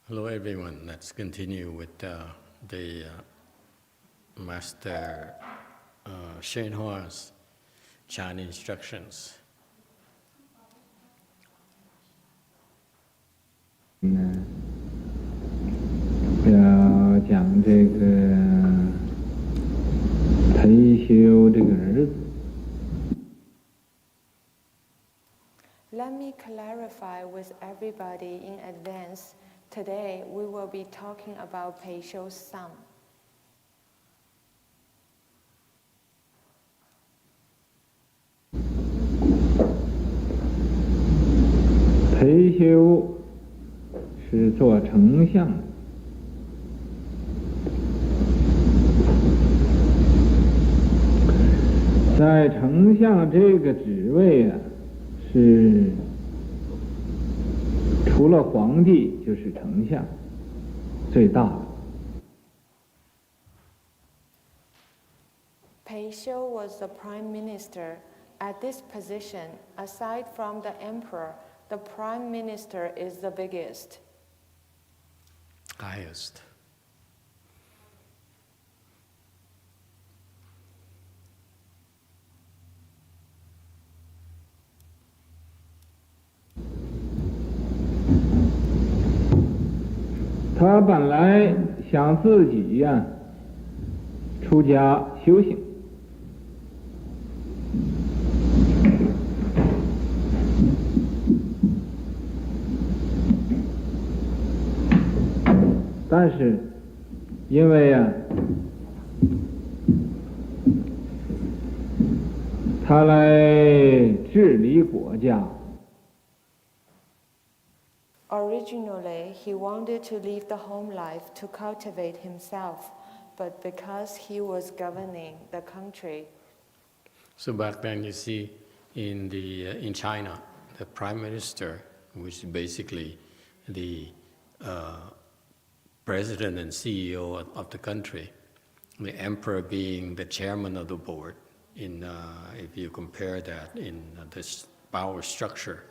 Hello everyone, let's continue with the Master YongHua's Chan instructions. 要讲这个裴修这个儿子。Let me clarify with everybody in advance. Today we will be talking about Pei Xiu's son. 裴修是做丞相的，在丞相这个职位啊，是除了皇帝就是丞相最大的。Pei Xiu was the prime minister. At this position, aside from the emperor, the prime minister is the biggest. Highest. 他本来想自己呀，出家修行，但是因为呀，他来治理国家。Originally, he wanted to leave the home life to cultivate himself, but because he was governing the country. So back then, you see, in China, the prime minister, which is basically the president and CEO of the country, the emperor being the chairman of the board. If you compare that in this power structure.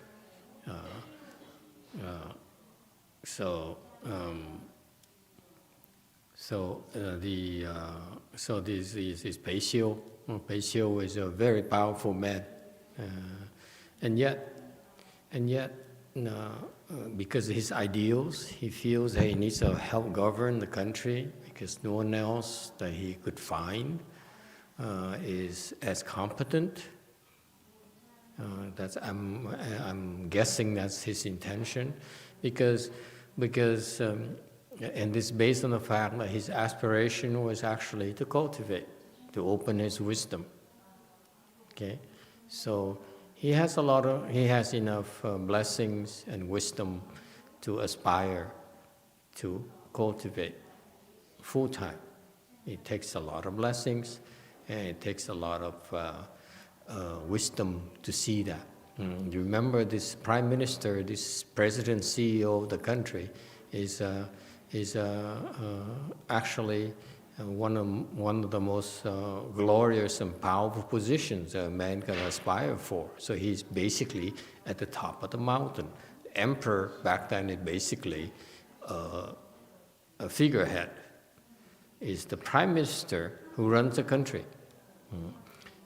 So this is Pei Xiu. Pei Xiu is a very powerful man, and yet, because of his ideals, he feels that he needs to help govern the country because no one else that he could find is as competent. I'm guessing that's his intention, because and this is based on the fact that his aspiration was actually to cultivate, to open his wisdom. Okay, so he has enough blessings and wisdom to aspire to cultivate full time. It takes a lot of blessings, and it takes a lot of wisdom to see that. You remember this prime minister, this president, CEO of the country, is actually one of the most glorious and powerful positions a man can aspire for. So he's basically at the top of the mountain. The emperor back then is basically a figurehead. Is the prime minister who runs the country.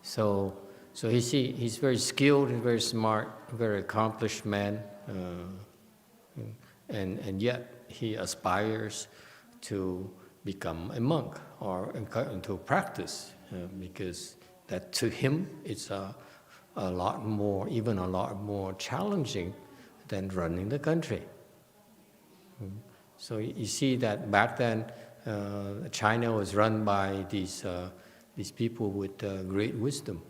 So he's very skilled, he's very smart, very accomplished man, and yet he aspires to become a monk or to practice, because that to him it's a lot more challenging than running the country. So you see that back then China was run by these people with great wisdom.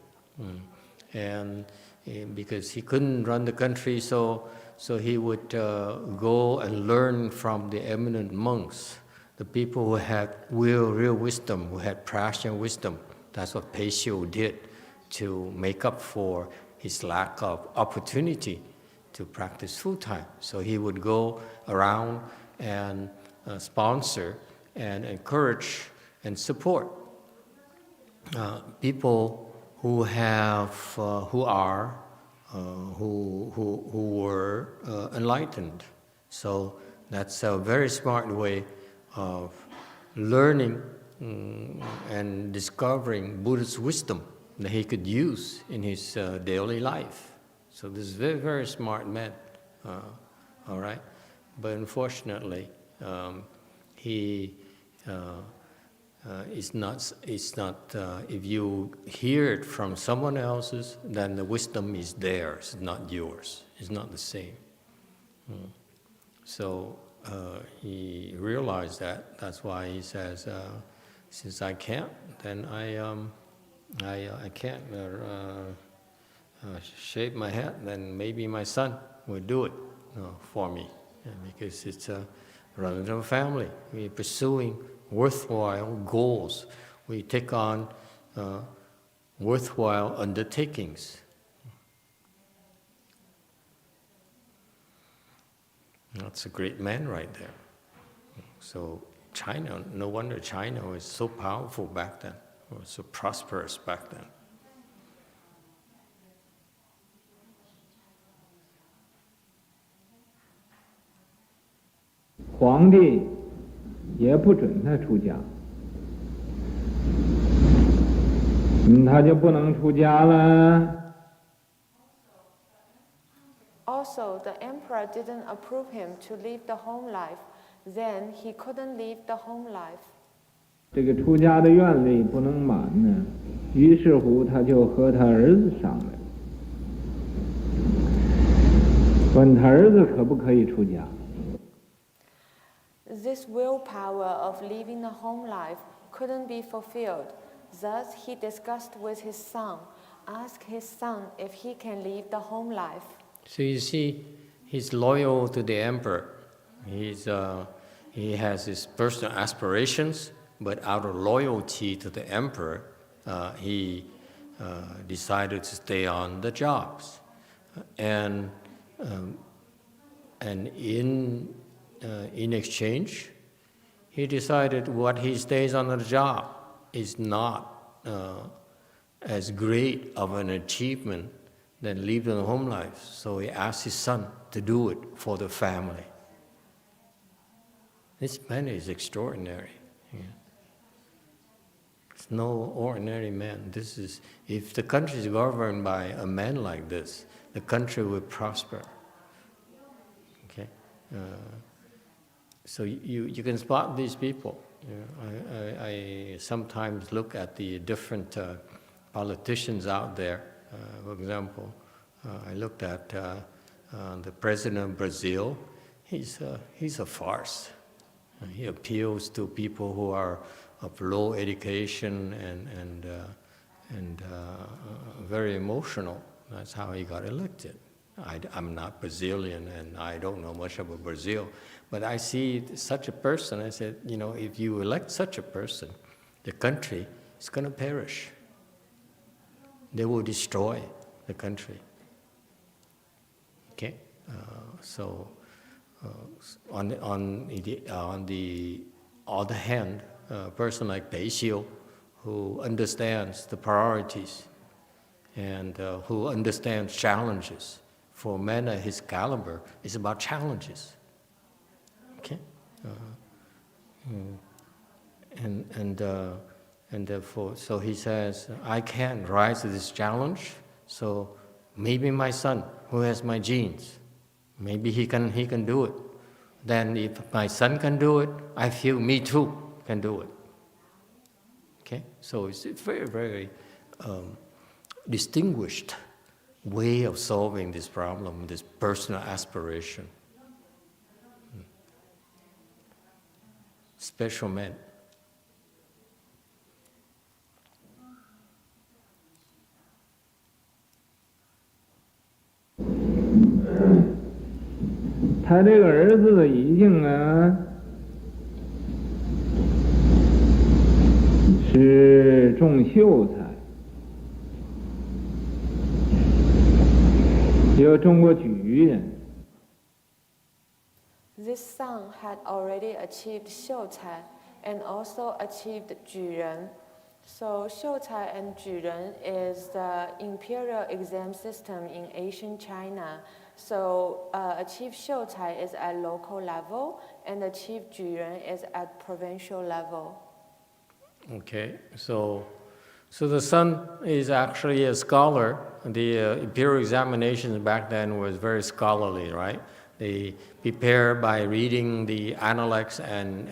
And because he couldn't run the country, so he would go and learn from the eminent monks, the people who had real wisdom, who had practical wisdom. That's what Pei Xiu did to make up for his lack of opportunity to practice full time. So he would go around and sponsor and encourage and support people who were enlightened. So That's a very smart way of learning and discovering Buddha's wisdom that he could use in his daily life. So this is very, very smart man, all right? But unfortunately, he is not, if you hear it from someone else's, then the wisdom is theirs, not yours. It's not the same. So he realized that. That's why he says, since I can't, then I can't shave my head, then maybe my son will do it for me. Because it's a relative family. We're pursuing worthwhile goals. We take on worthwhile undertakings. That's a great man right there. So China, no wonder China was so powerful back then, or so prosperous back then. 皇帝也不准他出家，他就不能出家了。Also, the emperor didn't approve him to live the home life. Then he couldn't live the home life. 这个出家的愿力不能满呢，于是乎他就和他儿子商量，问他儿子可不可以出家。 This willpower of living the home life couldn't be fulfilled. Thus, he discussed with his son, asked his son if he can live the home life. So you see, he's loyal to the emperor. He has his personal aspirations, but out of loyalty to the emperor, he decided to stay on the jobs. And in exchange, he decided what he stays on the job is not as great of an achievement than living a home life. So he asked his son to do it for the family. This man is extraordinary. Yeah. It's no ordinary man. This is, if the country is governed by a man like this, the country will prosper. Okay. So you can spot these people. I sometimes look at the different politicians out there. For example, I looked at the president of Brazil. He's a farce. He appeals to people who are of low education and very emotional. That's how he got elected. I'm not Brazilian and I don't know much about Brazil, but I see such a person. I said, if you elect such a person, the country is going to perish. They will destroy the country. Okay, so on the other hand, a person like Pei Xiu, who understands the priorities and who understands challenges. For a man of his caliber, it's about challenges. Okay, and therefore, so he says, I can't rise to this challenge. So maybe my son, who has my genes, maybe he can do it. Then if my son can do it, I feel me too can do it. Okay, so it's a very, very distinguished way of solving this problem, this personal aspiration. Special man. 他这个儿子已经是种秀才，又种过举人。This son had already achieved 秀才 and also achieved 举人. So 秀才 and 举人 is the imperial exam system in ancient China. So a chief Xiucai is at local level, and the chief Juren is at provincial level. Okay, so the son is actually a scholar. The imperial examinations back then was very scholarly, right? They prepare by reading the analects and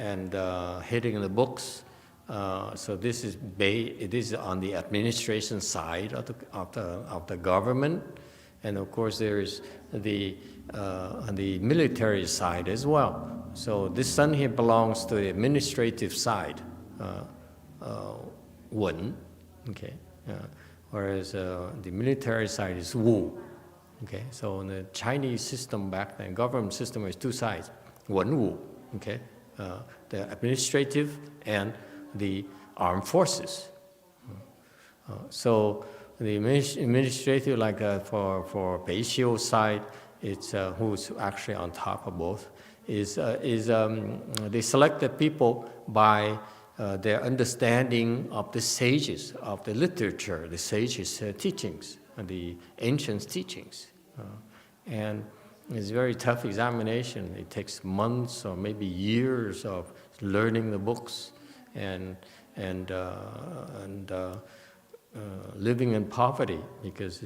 hitting the books. So this is on the administration side of the government, and of course there is on the military side as well. So this son here belongs to the administrative side, Wen, okay, whereas the military side is Wu. Okay, so in the Chinese system back then, government system is two sides, Wen Wu, okay, the administrative and the armed forces. So the administrative, like for Pei Xiu side, it's who's actually on top of both, is they select the people by their understanding of the sages, of the literature, the sages' teachings, the ancient teachings. And it's a very tough examination. It takes months or maybe years of learning the books and living in poverty, because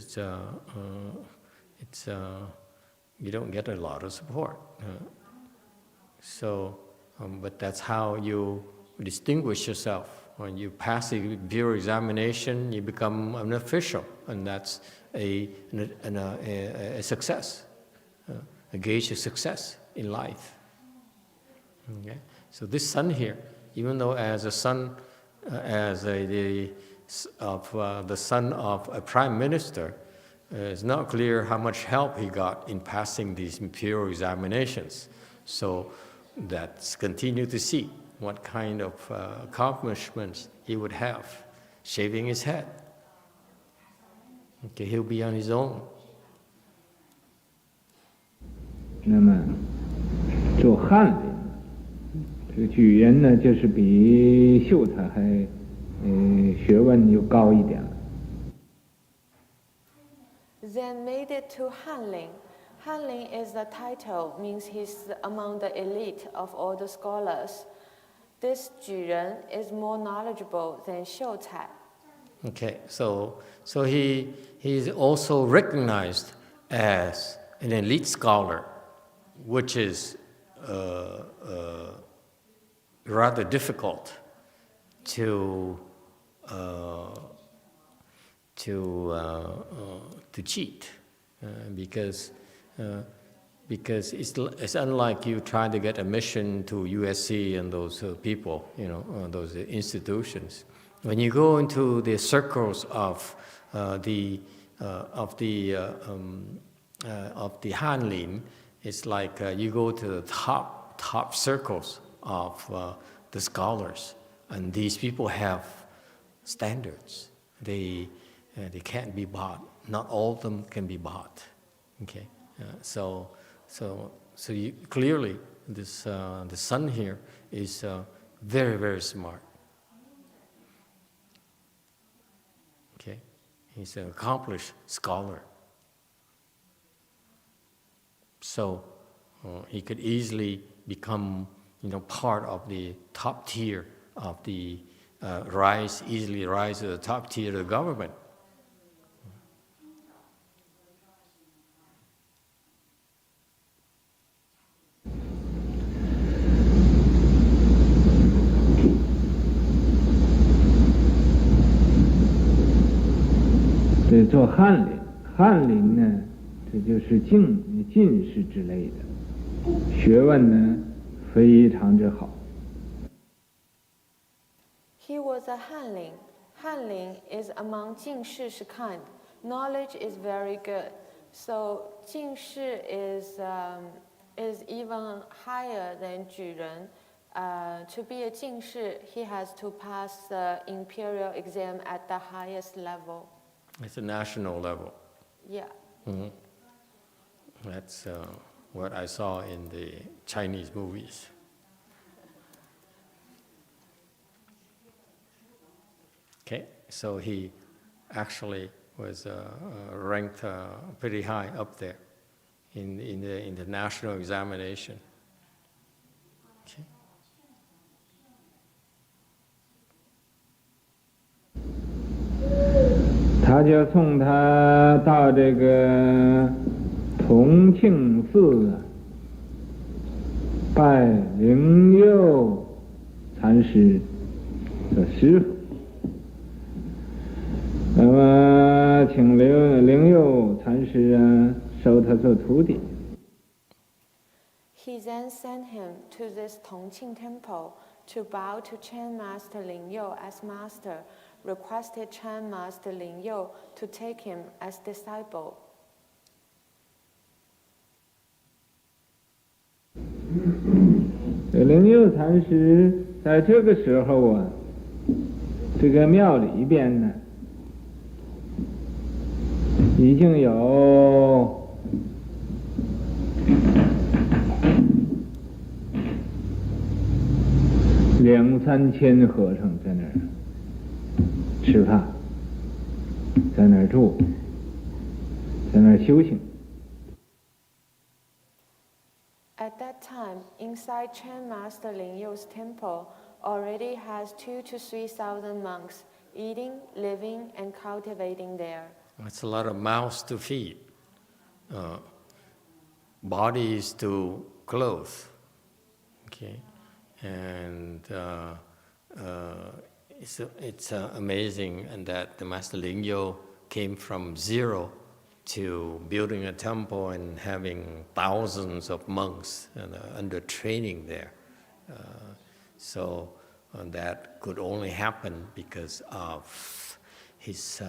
you don't get a lot of support. But that's how you distinguish yourself. When you pass the imperial examination, you become an official, and that's a success, a gauge of success in life. Okay? So this son here, even though as a son, the son of a prime minister, it's not clear how much help he got in passing these imperial examinations. So let's continue to see what kind of accomplishments he would have, shaving his head. Okay, he'll be on his own. 那么做翰林，这个举人呢，就是比秀才还学问又高一点了。Then made it to HanLin. HanLin is the title, means he's among the elite of all the scholars. This Juren is more knowledgeable than Xiucai. Okay, so he is also recognized as an elite scholar, which is rather difficult to cheat, because it's unlike you trying to get admission to USC and those people, those institutions. When you go into the circles of the HanLin, it's like you go to the top circles of the scholars, and these people have standards. They can't be bought. Not all of them can be bought. Okay, so you, clearly this the son here is very, very smart. Okay, he's an accomplished scholar. So he could easily become, part of the top tier of the easily rise to the top tier of the government.这做翰林，翰林呢，这就是进士之类的，学问呢非常之好。He was a HanLin. HanLin is among Jin Shi kind. Knowledge is very good. So Jin Shi is even higher than Juren. To be a Jin Shi, he has to pass the imperial exam at the highest level. It's a national level. Yeah. Mm-hmm. That's what I saw in the Chinese movies. Okay, so he actually was ranked pretty high up there. in the national examination. Okay. 他就送他到这个同庆寺拜灵佑禅师的师傅，那么请灵佑禅师收他做徒弟。He then sent him to this Tongqing temple to bow to Chan Master Ling You as master, requested Chan Master Ling You to take him as disciple. 灵佑禅师在这个时候这个庙里边呢，已经有2-3千和尚在那儿吃饭，在那儿住，在那儿修行。At that time, inside Chan Master Ling You's temple already has 2,000 to 3,000 monks eating, living, and cultivating there. That's a lot of mouths to feed, bodies to clothe. Okay, and it's amazing, and that the Master Ling Yu came from zero to building a temple and having thousands of monks under training there. So that could only happen because of his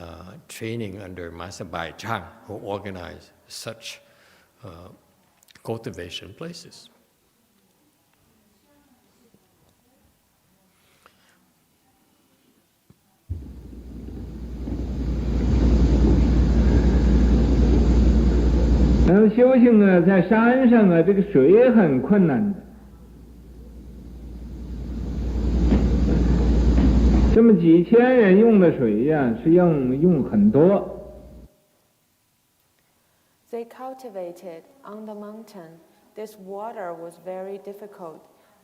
training under Master Bai Chang, who organized such cultivation places. "然后修行在山上这个水很困难的，这么几千人用的水是用很多。They cultivated on the mountain. This water was very difficult.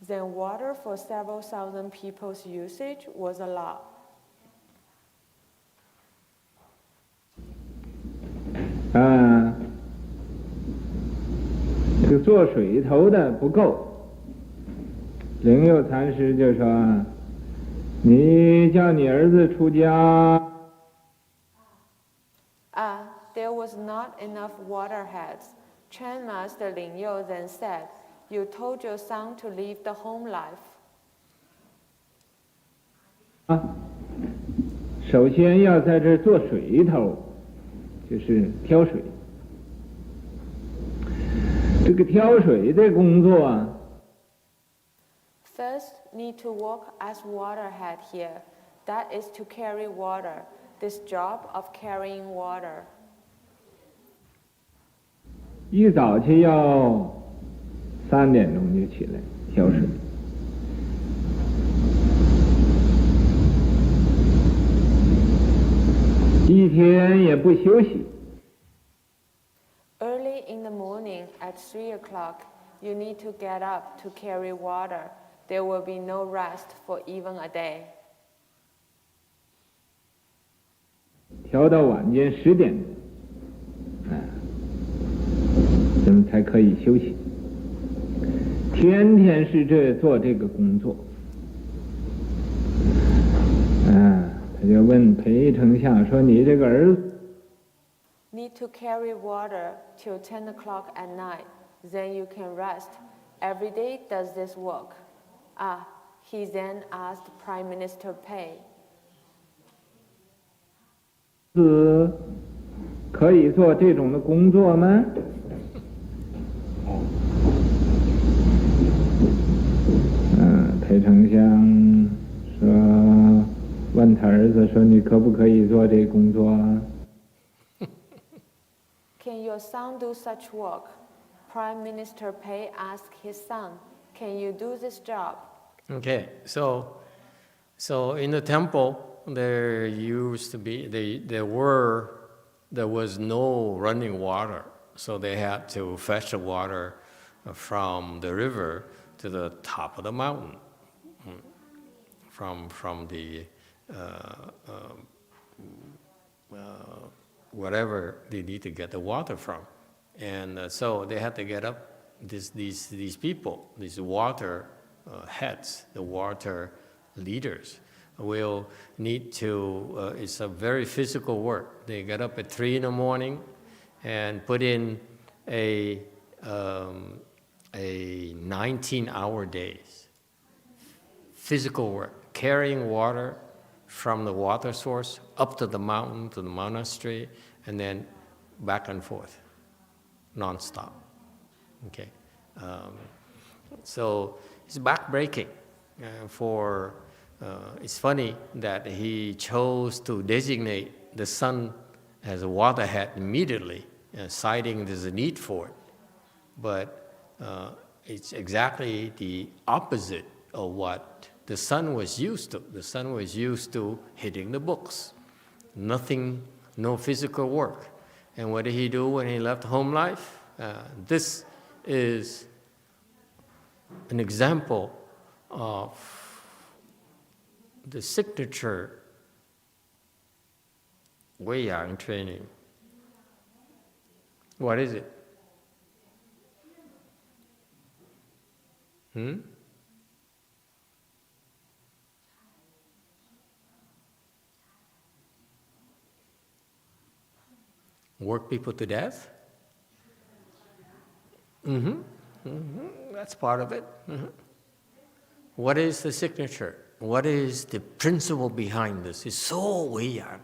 Then water for several thousand people's usage was a lot. 这个做水头的不够，灵佑禅师就说：“你叫你儿子出家。” There was not enough water heads. Chan Master Ling You then said, "You told your son to leave the home life." 首先要在这做水头，就是挑水。这个挑水的工作First, need to work as waterhead here. That is to carry water. This job of carrying water. 一早起要3点钟就起来挑水，一天也不休息。Early in the morning at 3 o'clock, you need to get up to carry water. There will be no rest for even a day. 挑到晚间10点钟，咱们才可以休息。天天是做这个工作。他就问裴丞相说：“你这个儿子 Need to carry water till 10 o'clock at night. Then you can rest. Every day does this work." He then asked Prime Minister Pei. 可以做这种的工作吗？裴丞相说，问他儿子说：“你可不可以做这工作啊？” Can your son do such work? Prime Minister Pei asked his son, "Can you do this job?" Okay, so in the temple there used to be there was no running water So they had to fetch the water from the river to the top of the mountain, from the whatever they need to get the water from. And so they had to get up, these people, these water heads, the water leaders, will need to, it's a very physical work. They get up at 3 in the morning and put in a 19-hour days. Physical work, carrying water from the water source up to the mountain, to the monastery, and then back and forth, non-stop. Okay, so it's back-breaking. It's funny that he chose to designate the sun as a waterhead immediately, citing there's a need for it. But it's exactly the opposite of what the sun was used to. The sun was used to hitting the books. Nothing, no physical work. And what did he do when he left home life? This is an example of the signature Wei Yang training. What is it? Work people to death? That's part of it. What is the signature? What is the principle behind this? It's so Wei Yang.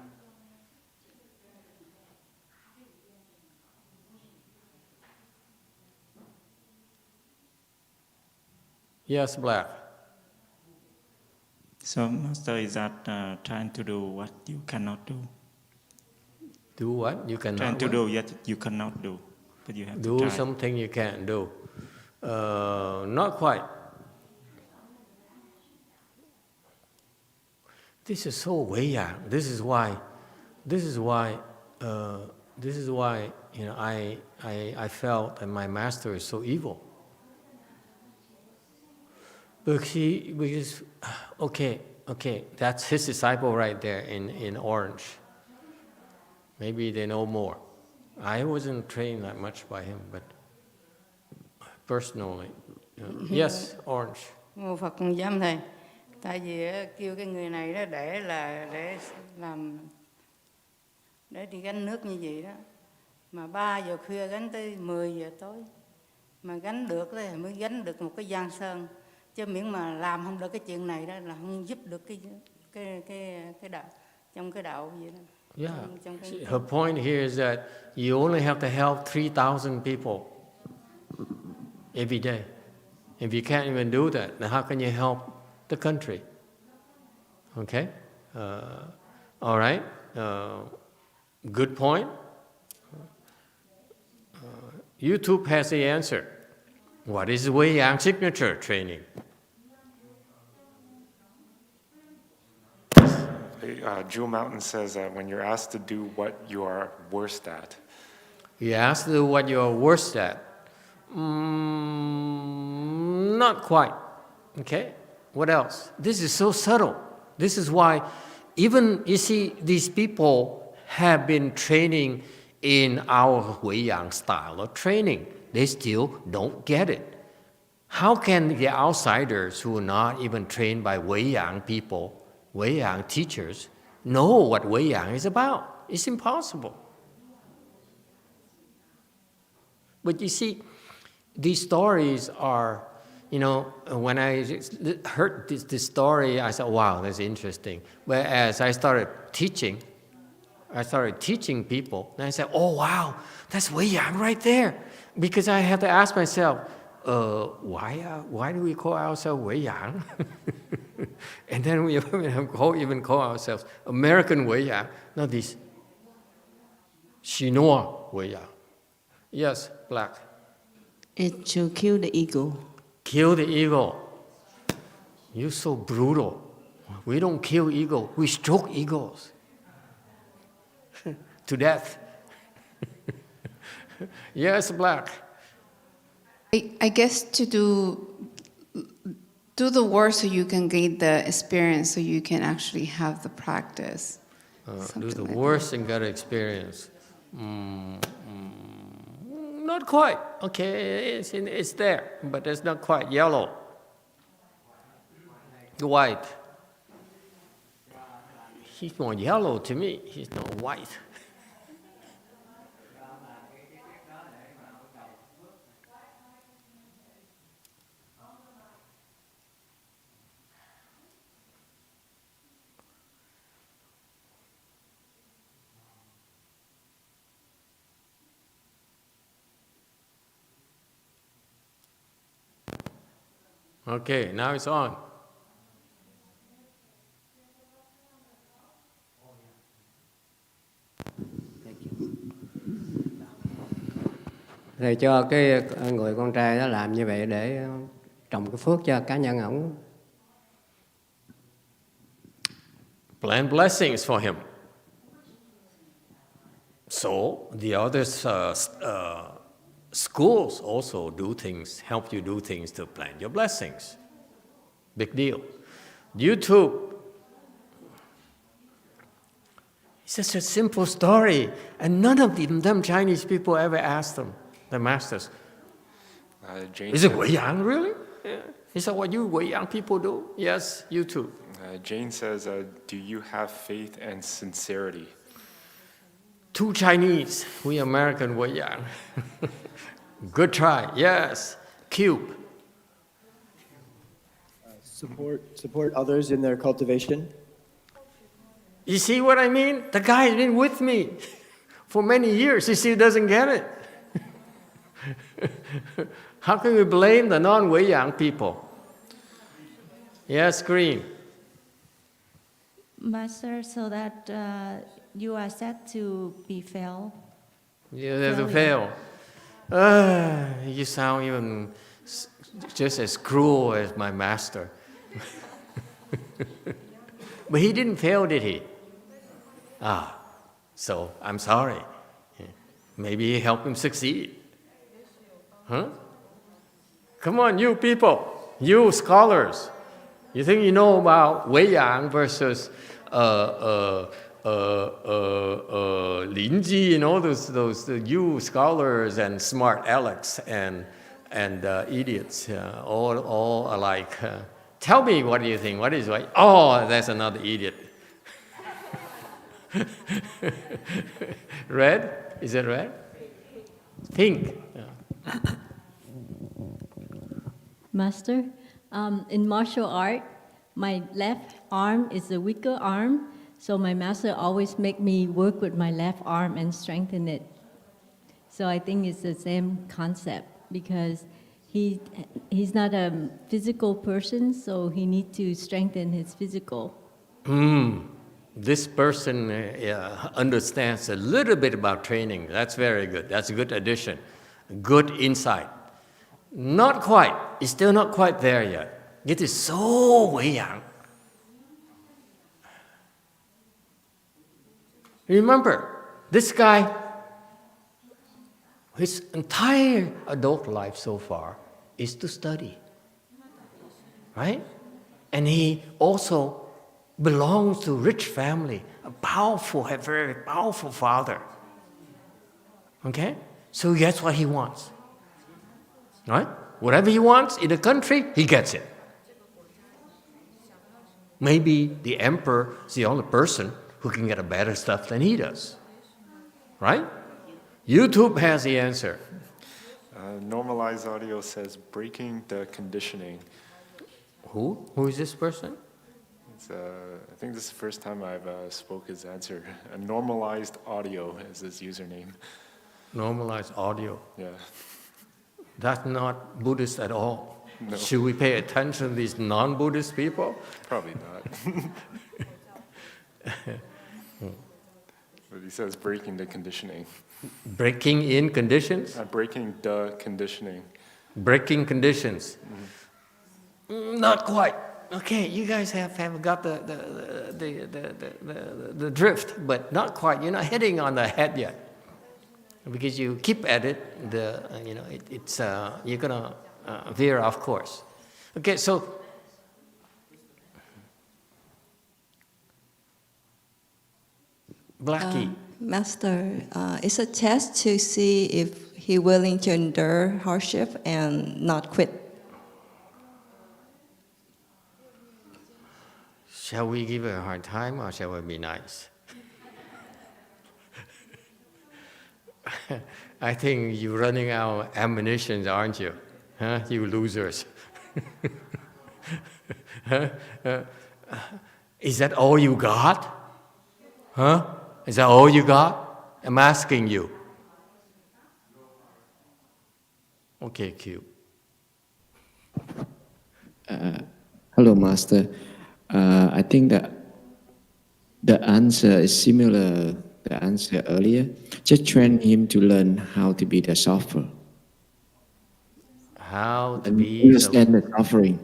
Yes, Black. So, Master, is that trying to do what you cannot do? Do what? You cannot Trying to what? do yet you cannot do, but you have Do to try. something you can't do. Not quite. This is so Wei Yang. This is why you know I felt that my master is so evil. Because okay, that's his disciple right there in orange. Maybe they know more. I wasn't trained that much by him, but personally, yes, orange. Ngô Phật con dám thầy. Tại vì kêu cái người này đó để đi gánh nước như vậy đó. Mà 3 giờ khuya gánh tới 10 giờ tối. Mà gánh được thì mới gánh được một cái giang sơn. Chứ miễn mà làm không được cái chuyện này đó là không giúp được cái đạo trong cái đạo vậy đó. Yeah. Her point here is that you only have to help 3,000 people every day. If you can't even do that, then how can you help the country? Okay? All right. Good point. YouTube has the answer. What is Wei Yang signature training? Jewel Mountain says that when you're asked to do what you are worst at. You asked to do what you're worst at. Not quite. Okay? What else? This is so subtle. This is why even, you see, these people have been training in our Wei Yang style of training. They still don't get it. How can the outsiders who are not even trained by Wei Yang people, Wei Yang teachers, know what Wei Yang is about? It's impossible. But you see, these stories are, you know, when I heard this story, I said, wow, that's interesting. But as I started teaching people, and I said, oh, wow, that's Wei Yang right there. Because I had to ask myself, why do we call ourselves Wei Yang? And then we even call ourselves American Wei Yang, not this Chinois Wei Yang. Yes, Black. It to kill the ego. Kill the ego. You're so brutal. We don't kill ego, we stroke egos to death. Yes, black. I guess to do the work so you can gain the experience, so you can actually have the practice. Do the like worst and get experience. Not quite. Okay, it's there, but it's not quite yellow. White. He's more yellow to me. He's not white. Okay, now it's on. Rồi cho cái người con trai đó làm như vậy để trồng cái phước cho cá nhân ổng. Plant blessings for him. So the other schools also do things, help you do things to plant your blessings. Big deal. YouTube. It's just a simple story, and none of them Chinese people ever asked them, the masters. Is it Weiyang, really? Yeah. Is that what you Weiyang people do? Yes, YouTube. Jane says, do you have faith and sincerity? Two Chinese, we American Weiyang. Good try, yes. Cube. Support others in their cultivation. You see what I mean? The guy has been with me for many years. He still doesn't get it. How can we blame the non-Weiyang people? Yes, Green. Master, so that you are set to be fail. You have to fail. You sound even just as cruel as my master. But he didn't fail, did he? So I'm sorry. Maybe he helped him succeed. Huh? Come on, you people, you scholars. You think you know about Weiyang versus Lin Ji and all those you scholars and smart Alex and idiots, all alike. Tell me, what do you think? What is right? Oh, that's another idiot. Red? Is it red? Pink. Yeah. Master, in martial art, my left arm is the weaker arm, so my master always make me work with my left arm and strengthen it. So I think it's the same concept, because he's not a physical person, so he needs to strengthen his physical. This person understands a little bit about training. That's very good. That's a good addition. Good insight. Not quite. It's still not quite there yet. It is so Weiyang. Remember, this guy, his entire adult life so far is to study, right? And he also belongs to a rich family, a very powerful father. Okay? So he gets what he wants. Right? Whatever he wants in the country, he gets it. Maybe the emperor is the only person who can get a better stuff than he does. Right? YouTube has the answer. Normalized audio says breaking the conditioning. Who? Who is this person? I think this is the first time I've spoke his answer. Normalized audio is his username. Normalized audio. Yeah. That's not Buddhist at all. No. Should we pay attention to these non-Buddhist people? Probably not. But he says breaking the conditioning. Breaking in conditions? Breaking the conditioning. Breaking conditions. Not quite. Okay, you guys have got the drift, but not quite. You're not hitting on the head yet. Because you keep at it, you're gonna veer off course. Okay, so Blackie. Master, it's a test to see if he's willing to endure hardship and not quit. Shall we give her a hard time or shall we be nice? I think you're running out of ammunition, aren't you? Huh? You losers. Huh? Is that all you got? Huh? Is that all you got? I'm asking you. Okay, Q. Hello, Master. I think that the answer is similar to the answer earlier. Just train him to learn how to be the sufferer. How to and be... understand the suffering.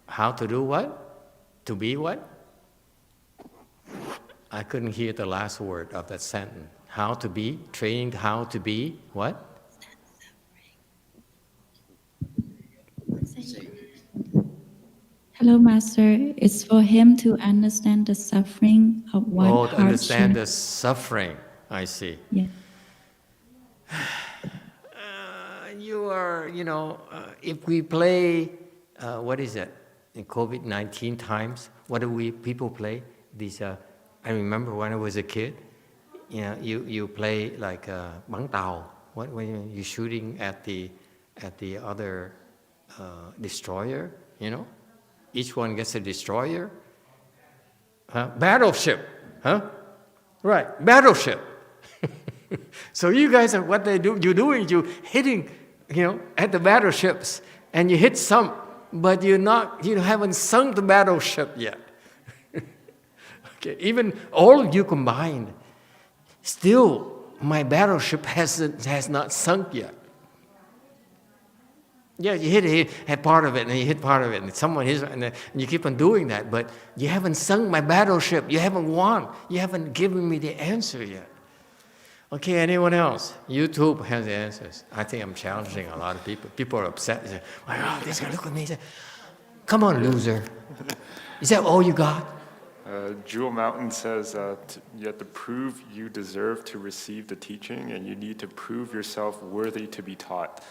How to do what? To be what? I couldn't hear the last word of that sentence. How to be? Training how to be what? Hello, Master. It's for him to understand the suffering of one hardship. To understand the suffering. I see. Yeah. You are, if we play, what is it? In COVID-19 times, what do people play? These, I remember when I was a kid, you play like bắn tàu. When you're shooting at the other destroyer, Each one gets a destroyer. Battleship, huh? Right, battleship. So you guys are you're doing, you're hitting, at the battleships, and you hit some, but you haven't sunk the battleship yet. Okay, even all of you combined, still my battleship has not sunk yet. Yeah, you hit part of it, and you hit part of it, and someone hits, and you keep on doing that, but you haven't sunk my battleship. You haven't won. You haven't given me the answer yet. Okay, anyone else? YouTube has the answers. I think I'm challenging a lot of people. People are upset. They say, "Wow, this guy, look at me." Say, "Come on, loser. Is that all you got?" Jewel Mountain says you have to prove you deserve to receive the teaching, and you need to prove yourself worthy to be taught.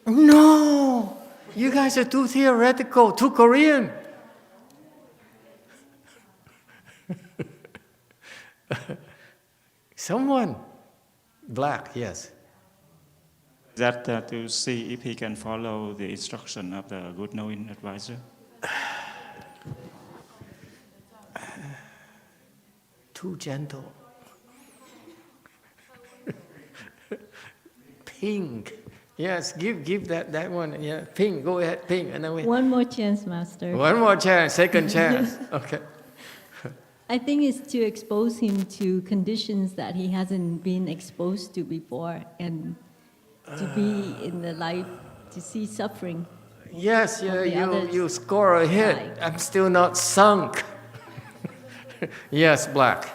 No, you guys are too theoretical, too Korean. Someone, Black, yes. That to see if he can follow the instruction of the good knowing advisor. Too gentle. Pink. Yes, give that one. Yeah, Ping, go ahead, Ping. And then one more chance, Master. One more chance, second chance. Okay. I think it's to expose him to conditions that he hasn't been exposed to before, and to be in the life, to see suffering. Yes, you score a hit. Side. I'm still not sunk. Yes, Black.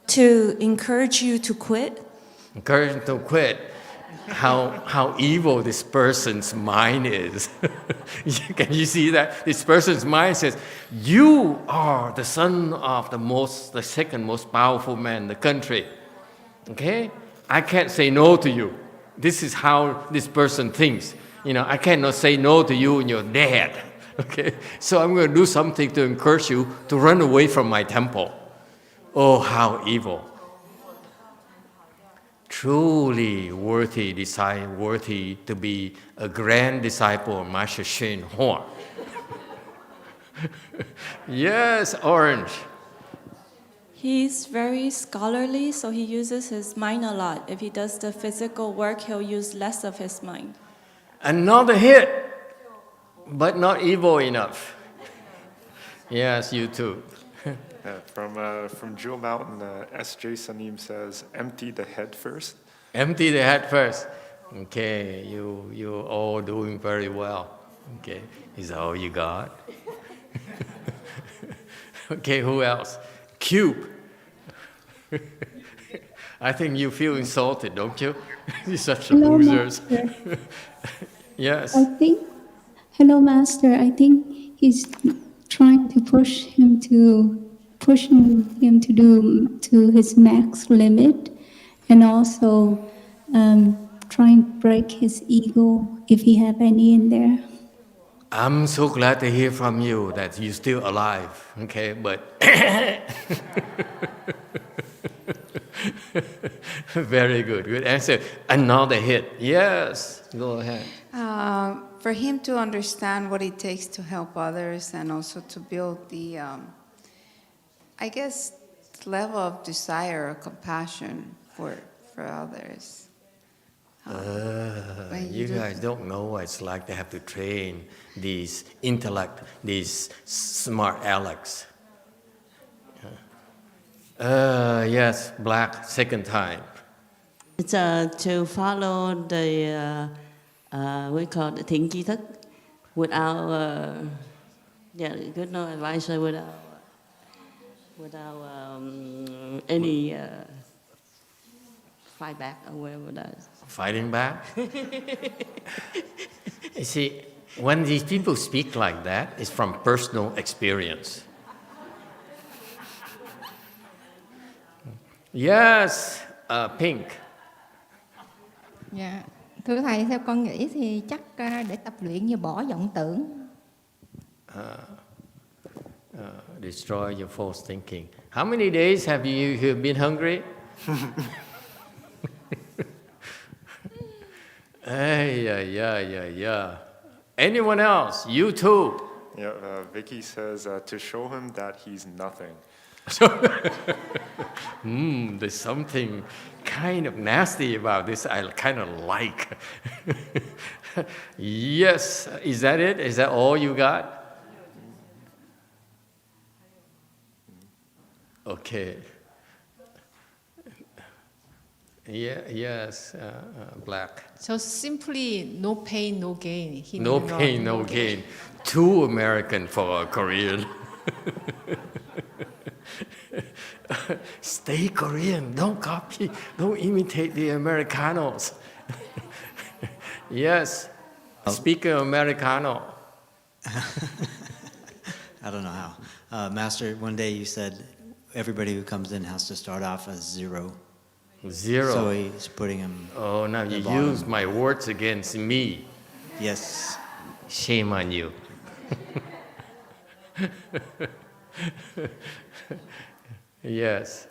To encourage you to quit. Encourage him to quit. How evil this person's mind is. Can you see that? This person's mind says, you are the son of the second most powerful man in the country. Okay? I can't say no to you. This is how this person thinks. I cannot say no to you and you're dead. Okay? So I'm going to do something to encourage you to run away from my temple. Oh, how evil. Truly worthy to be a grand disciple of Master Shen Hua. Yes, Orange. He's very scholarly, so he uses his mind a lot. If he does the physical work, he'll use less of his mind. Another hit, but not evil enough. Yes, you too. From Jewel Mountain, S.J. Sanim says, empty the head first. Empty the head first. Okay, you're all doing very well. Okay, is that all you got? Okay, who else? Cube. I think you feel insulted, don't you? You're such Hello, losers. Master. Yes. Hello, Master. I think he's trying to push him to do to his max limit, and also trying to break his ego if he have any in there. I'm so glad to hear from you that you're still alive, okay? But very good, good answer. Another hit. Yes, go ahead. For him to understand what it takes to help others and also to build the, I guess, level of desire or compassion for others. You guys don't know what it's like to have to train these intellect, these smart Alex. Yes, black, second time. It's to follow the, we call it thiện tri thức, without, good no advisor, without any fight back or whatever that is. Fighting back? You see, when these people speak like that, it's from personal experience. Yes, Pink. Dạ, thưa thầy, theo con nghĩ thì chắc để tập luyện như bỏ vọng tưởng. Destroy your false thinking. How many days have you been hungry? Yeah. Anyone else? You too. Yeah, Vicky says to show him that he's nothing. There's something kind of nasty about this I kind of like. Yes, is that it? Is that all you got? Okay. Yeah, yes, black. So simply no pain, no gain. No pain, no gain. Too American for a Korean. Stay Korean, don't copy, don't imitate the Americanos. Yes, speak Americano. I don't know how. Master, one day you said everybody who comes in has to start off as zero. Zero. So he's putting him. Oh, now you use my words against me. Yes. Shame on you. Yes.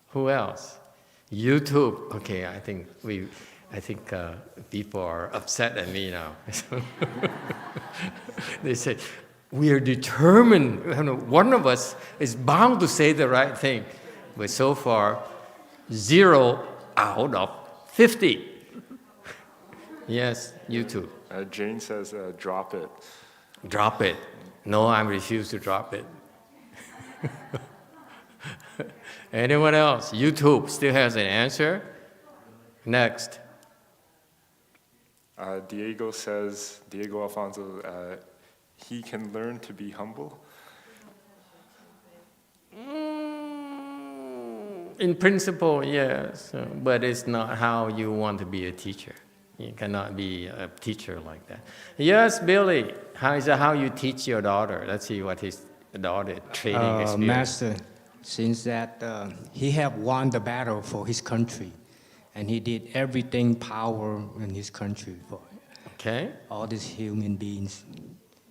Who else? YouTube. Okay, I think people are upset at me now. They say we are determined. One of us is bound to say the right thing, but so far, 0 out of 50. Yes, YouTube. Jane says, drop it. Drop it. No, I refuse to drop it. Anyone else? YouTube still has an answer? Next. Diego Alfonso, he can learn to be humble. In principle, yes, but it's not how you want to be a teacher. You cannot be a teacher like that. Yes, Billy, how you teach your daughter? Let's see what his daughter training experience. Master, since that he have won the battle for his country, and he did everything power in his country for all these human beings.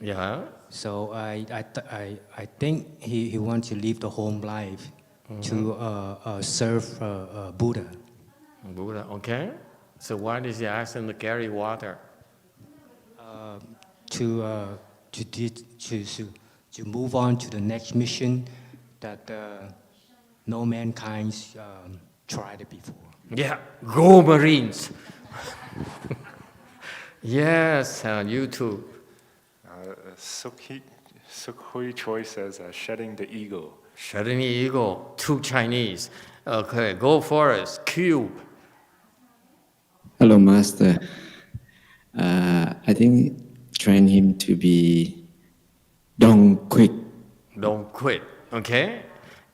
Yeah. So I think he wants to live the home life to serve Buddha. Buddha, okay. So why does he ask him to carry water? To move on to the next mission that no mankind tried it before. Yeah, go Marines. Yes, you too. Sukhui Choi says, shedding the ego. Shedding the ego, too Chinese. Okay, go for it. Cube. Hello, Master. I think train him to be don't quit. Don't quit, okay?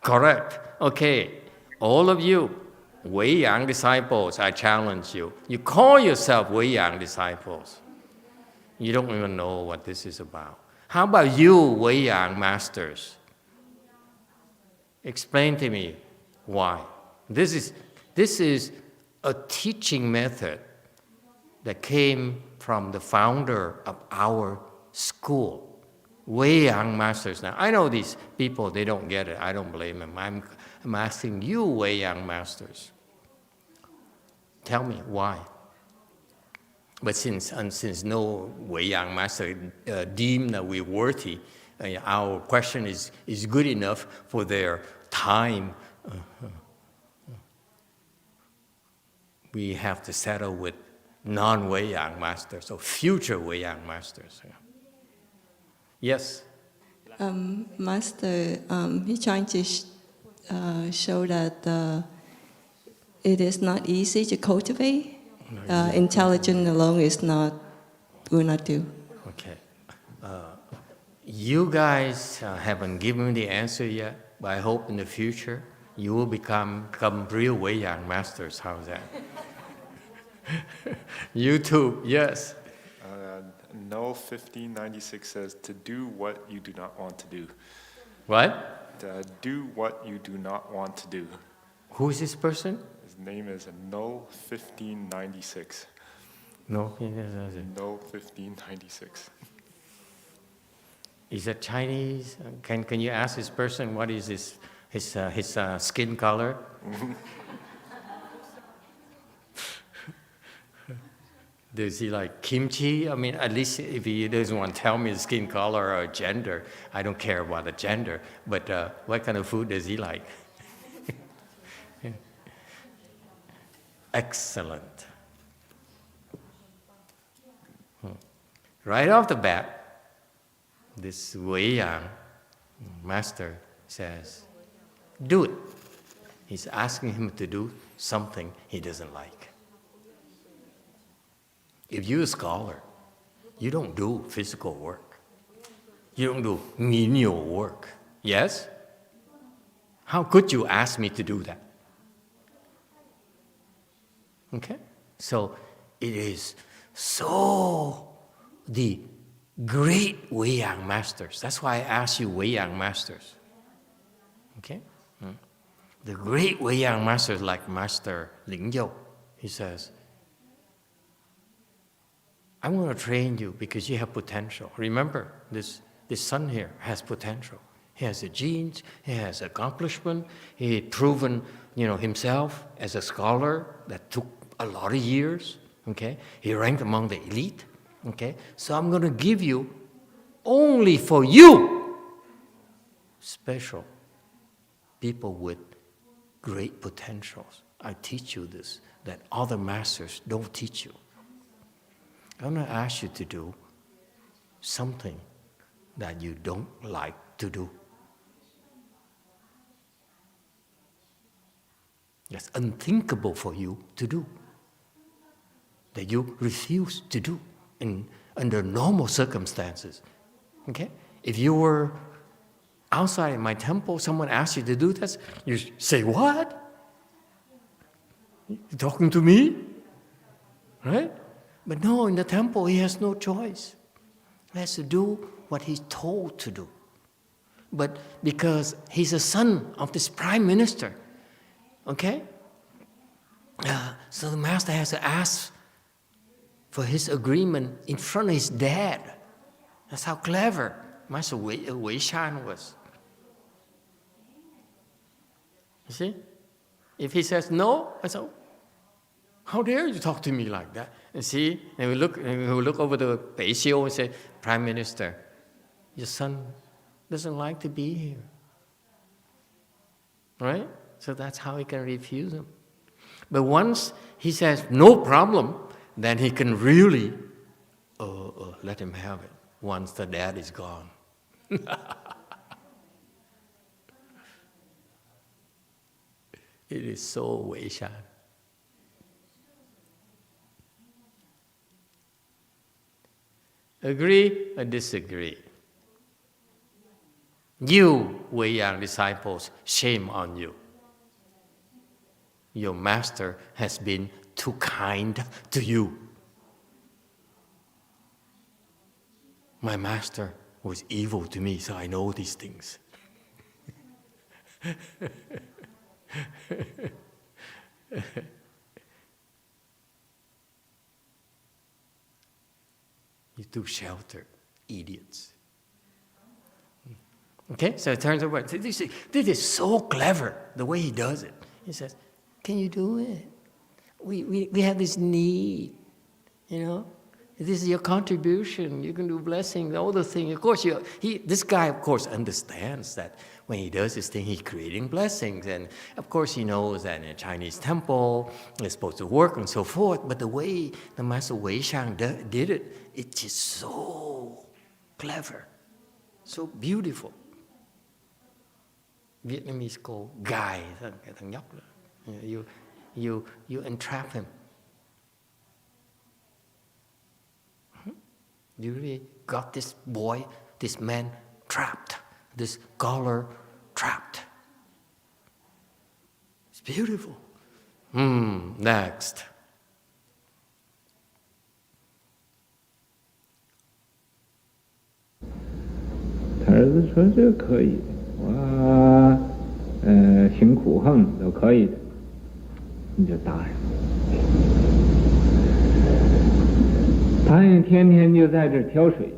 Correct. Okay, all of you, Wei Yang disciples, I challenge you. You call yourself Wei Yang disciples. You don't even know what this is about. How about you, Wei Yang masters? Explain to me why. This is a teaching method that came from the founder of our school. Wei Yang masters. Now, I know these people, they don't get it. I don't blame them. I'm asking you, Wei Yang masters. Tell me why. But since no Wei Yang master deemed that we're worthy, our question is good enough for their time. We have to settle with non-Wei Yang masters or future Wei Yang masters. Yes? Master, he's trying to show that it is not easy to cultivate. Intelligence alone will not do. Okay. You guys haven't given me the answer yet, but I hope in the future you will become real Wei Yang masters. How's that? YouTube, yes. Null 1596 says to do what you do not want to do. What? Do what you do not want to do. Who is this person? His name is Null 1596. No. Null 1596. Is that Chinese? Can you ask this person what is his skin color? Does he like kimchi? I mean, at least if he doesn't want to tell me the skin color or gender, I don't care about the gender. But what kind of food does he like? Excellent. Right off the bat, this Wei Yang master says, do it. He's asking him to do something he doesn't like. If you're a scholar, you don't do physical work. You don't do menial work. Yes? How could you ask me to do that? Okay? So it is so the great Wei Yang masters. That's why I ask you Wei Yang masters. Okay? The great Wei Yang masters like Master Ling Yao, he says, I'm going to train you because you have potential. Remember, this son here has potential. He has the genes, he has accomplishment, he had proven, himself as a scholar that took a lot of years. Okay? He ranked among the elite. Okay? So I'm going to give you only for you special people with great potentials. I teach you this, that other masters don't teach you. I'm going to ask you to do something that you don't like to do. That's unthinkable for you to do, that you refuse to do under normal circumstances. Okay? If you were outside my temple, someone asked you to do this, you say, what? You talking to me? Right? But no, in the temple, he has no choice. He has to do what he's told to do. But because he's a son of this prime minister, okay? So the master has to ask for his agreement in front of his dad. That's how clever Master Wei Shan was. You see? If he says no, I say, how dare you talk to me like that? And see, and we look over the Pei Xiu and say, Prime Minister, your son doesn't like to be here. Right? So that's how he can refuse him. But once he says, no problem, then he can really let him have it once the dad is gone. It is so Wei Shan. Agree or disagree? You, Wei Yang disciples, shame on you. your master has been too kind to you. My master was evil to me, so I know these things. You too sheltered, idiots. Okay, so it turns over. This is so clever, the way he does it. He says, can you do it? We have this need, you know. This is your contribution. You can do blessings, all the things. Of course, this guy, of course, understands that when he does this thing, he's creating blessings. And of course, he knows that in a Chinese temple, it's supposed to work and so forth. But the way the Master Wei Shan did it, it's just so clever, so beautiful. Vietnamese call gài, cái thằng nhóc đó. You entrap him. You really got this boy, this man trapped, this scholar trapped. It's beautiful. Next.他儿子说这可以，我行苦行都可以的，你就答应。答应天天就在这挑水。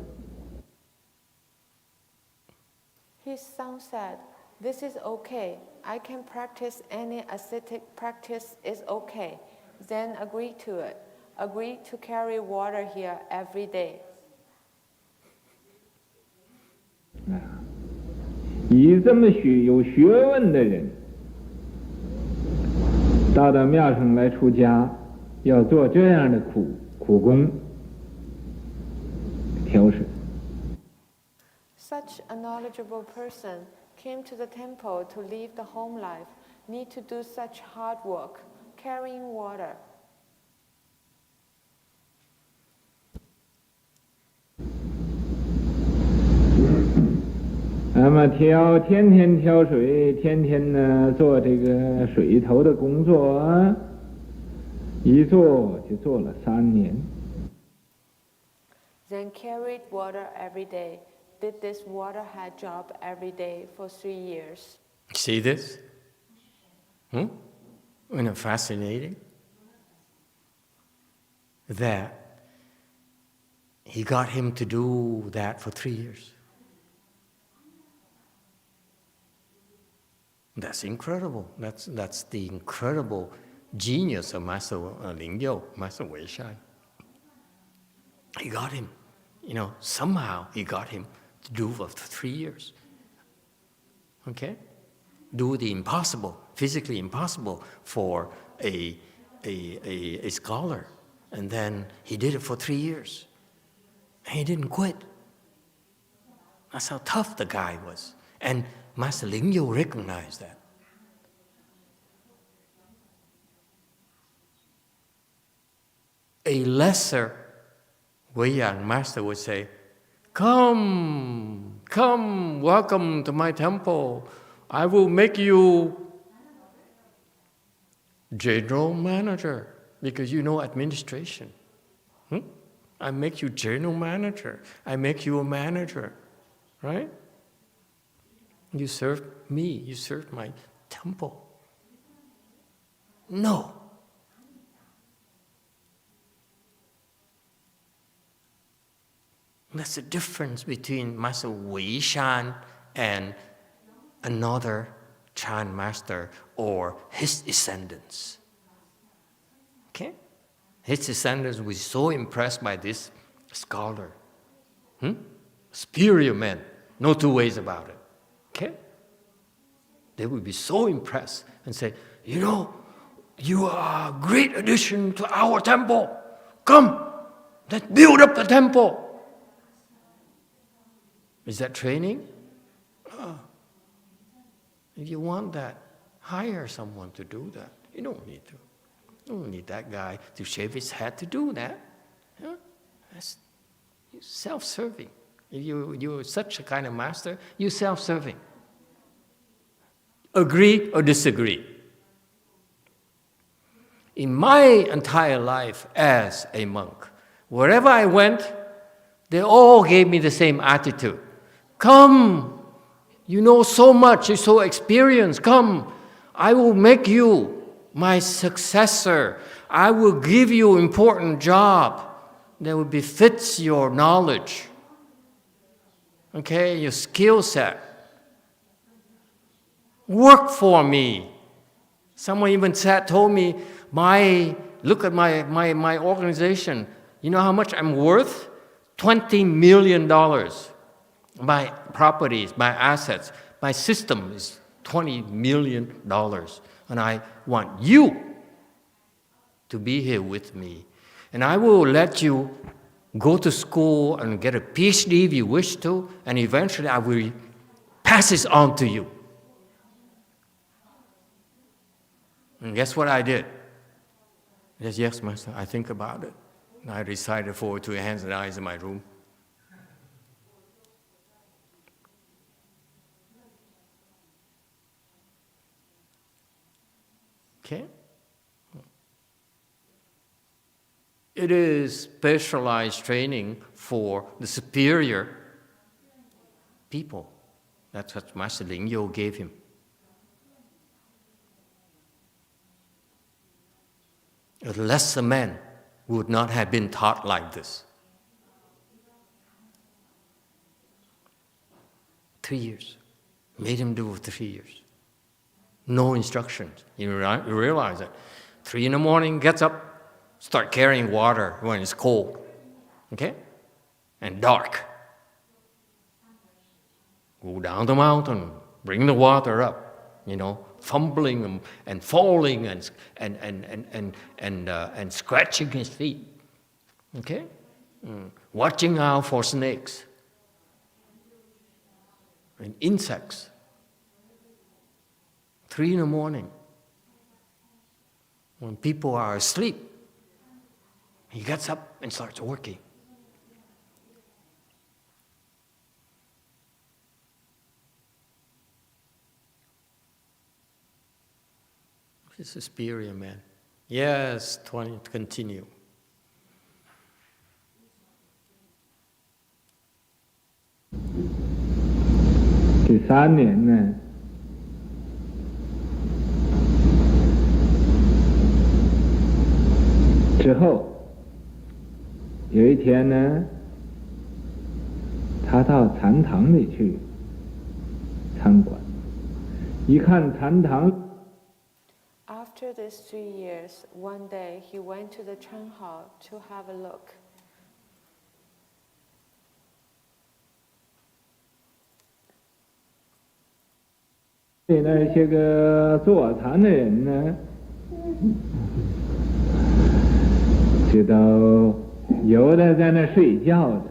His son said, "This is okay. I can practice any ascetic practice is okay." Then agree to it. Agree to carry water here every day. 以这么有学问的人，到庙上来出家，要做这样的苦工，挑水。 Such a knowledgeable person came to the temple to live the home life, need to do such hard work, carrying water. 那么天天挑水，天天呢做这个水头的工作，一做就做了3年。 Then carried water every day. Did this waterhead job every day for 3 years. See this? Isn't it fascinating? That he got him to do that for 3 years. That's incredible. That's the incredible genius of Master Ling Yu, Master Wei Shan. He got him, somehow he got him to do for 3 years. Okay? Do the impossible, physically impossible for a scholar. And then he did it for 3 years. And he didn't quit. That's how tough the guy was. And Master Ling Yu recognized that. A lesser Wei Yang master would say, Come, welcome to my temple. I will make you general manager because you know administration. I make you general manager. I make you a manager, right? You serve me, you serve my temple. No. That's the difference between Master Wei Shan and another Chan master or his descendants. Okay? His descendants were so impressed by this scholar. Superior man, no two ways about it. Okay? They would be so impressed and say, you are a great addition to our temple. Come, let's build up the temple. Is that training? If you want that, hire someone to do that. You don't need to. You don't need that guy to shave his head to do that. That's self-serving. If you're such a kind of master, you're self-serving. Agree or disagree? In my entire life as a monk, wherever I went, they all gave me the same attitude. Come, you know so much, you're so experienced. Come, I will make you my successor. I will give you an important job that will befits your knowledge, okay, your skill set. Work for me. Someone even told me, look at my organization. You know how much I'm worth? $20 million. My properties, my assets, my system is $20 million. And I want you to be here with me. And I will let you go to school and get a PhD if you wish to, and eventually I will pass this on to you. And guess what I did? I said, yes, Master, I think about it. And I recited forward to your hands and eyes in my room. Okay? It is specialized training for the superior people. That's what Master Ling Yo gave him. A lesser man would not have been taught like this. 3 years. Made him do 3 years. No instructions. You realize that. 3 in the morning, gets up, start carrying water when it's cold. Okay? And dark. Go down the mountain, bring the water up, you know, fumbling and falling and scratching his feet. Okay? Watching out for snakes and insects. 3 in the morning, when people are asleep, he gets up and starts working. He's a superior man. Yes, continue. This 3年呢，之后有一天呢，他到禅堂里去参观，一看禅堂。After these 3 years, one day he went to the Chen Hall to have a look. 那些个坐禅的人呢，就都有的在那睡觉的，